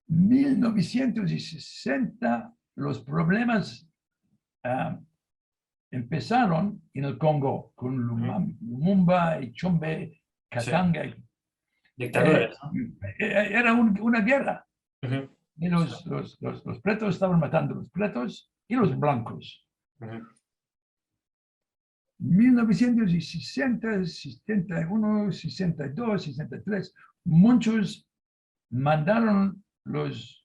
1960 los problemas empezaron en el Congo con Lumumba y Chombe, Katanga. Sí. Dictadores, ¿no? Era una guerra. Uh-huh. Y los pretos estaban matando a los pretos y los blancos. 1960, 61, 62, 63, muchos mandaron los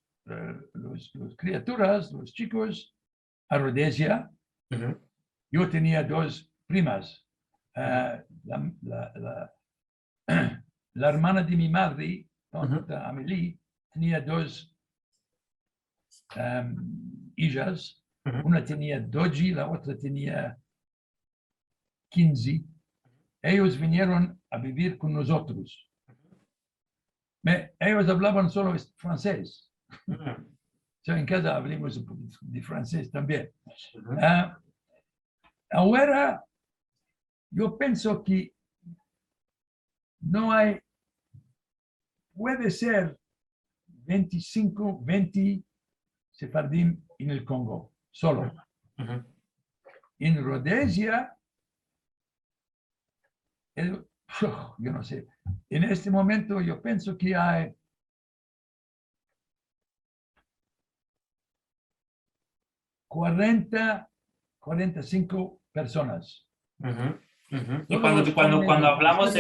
criaturas, los chicos, a Rhodesia. Yo tenía dos primas. La hermana de mi madre, Amélie, tenía dos hijas. Una tenía 12, la otra tenía 15. Ellos vinieron a vivir con nosotros. Ellos hablaban solo francés. En casa hablamos de francés también. Ahora, yo pienso que no hay, puede ser 25, 20 sefardim en el Congo, solo. En Rhodesia, yo no sé, en este momento yo pienso que hay 40, 45 personas. Y cuando hablamos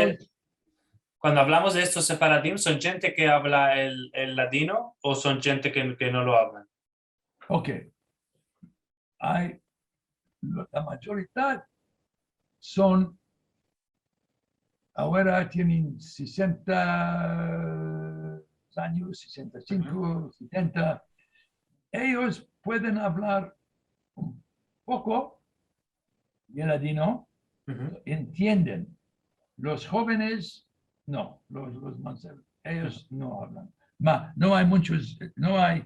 de estos sefaradim, ¿son gente que habla el ladino o son gente que no lo hablan? Ok. La mayoría son, ahora tienen 60 años, 65, 70. Ellos pueden hablar un poco de ladino, entienden. Los jóvenes, no, los mancebos, ellos no hablan. No hay muchos, no hay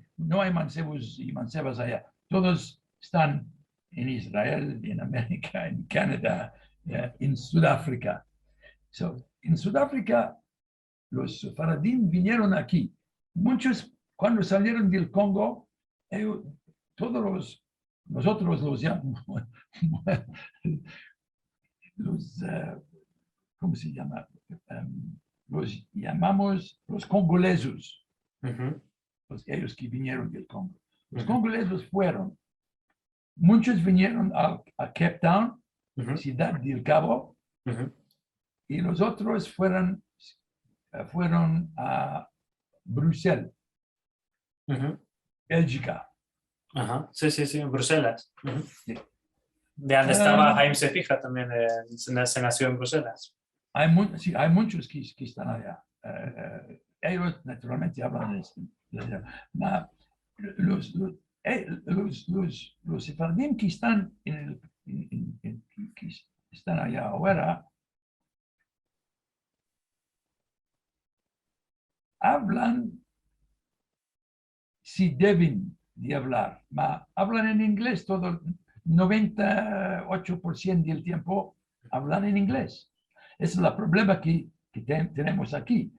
mancebos y mancebas allá. Todos están en Israel, en América, en Canadá, en Sudáfrica. En Sudáfrica, los faradim vinieron aquí. Muchos, cuando salieron del Congo, nosotros los llamamos, ¿cómo se llama? Los llamamos los congoleses, ellos que vinieron del Congo. Los congoleses fueron, muchos vinieron a Cape Town, Ciudad del Cabo, y los otros fueron a Bruselas, Bélgica. Sí, en Bruselas. Sí. De donde estaba Jaime Sefija también, se nació en Bruselas. Hay muchos que están allá. Ellos naturalmente hablan los sefardim que están que están allá ahora hablan si deben de hablar, hablan en inglés todo, 98% del tiempo hablan en inglés. Ese es el problema que tenemos aquí.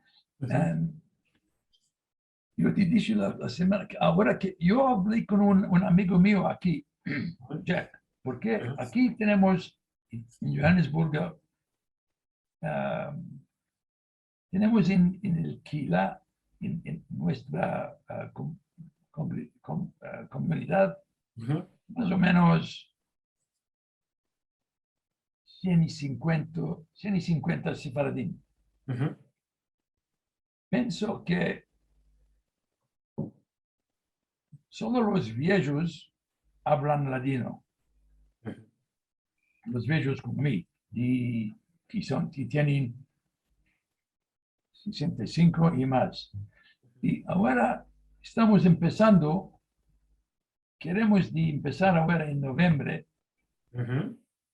Yo te dije la semana que ahora que yo hablé con un amigo mío aquí, Jack, porque aquí tenemos en Johannesburgo, tenemos en el Kila, en nuestra comunidad, más o menos 150 sefaradín. Pienso que solo los viejos hablan ladino. Los viejos como mí, que tienen 65 y más. Y ahora estamos empezando, queremos empezar ahora en noviembre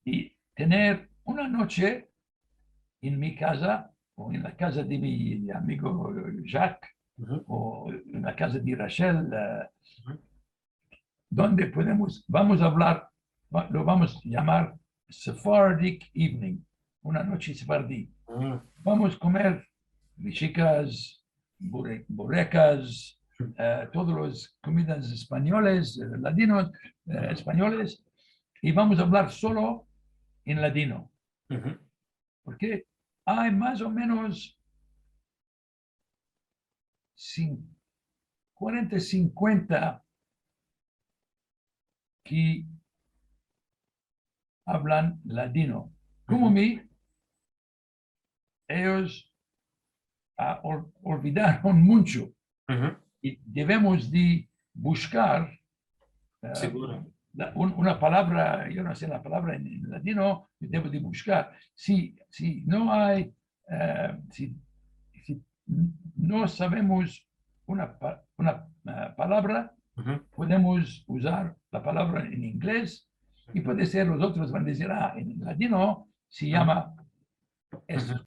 y tener una noche en mi casa o en la casa de mi amigo Jacques o en la casa de Rachel, donde vamos a hablar, lo vamos a llamar Sephardic Evening, una noche sefardí. Vamos a comer bichicas, burecas, todas las comidas españoles, latinos, españoles, y vamos a hablar solo en latino. Porque hay más o menos 40, 50 que hablan latino. Como mí, ellos olvidaron mucho y debemos de buscar Seguro. una palabra, yo no sé la palabra en latino, debo de buscar. Si no hay, si no sabemos una palabra, podemos usar la palabra en inglés y puede ser los otros van a decir, en latino se llama esto.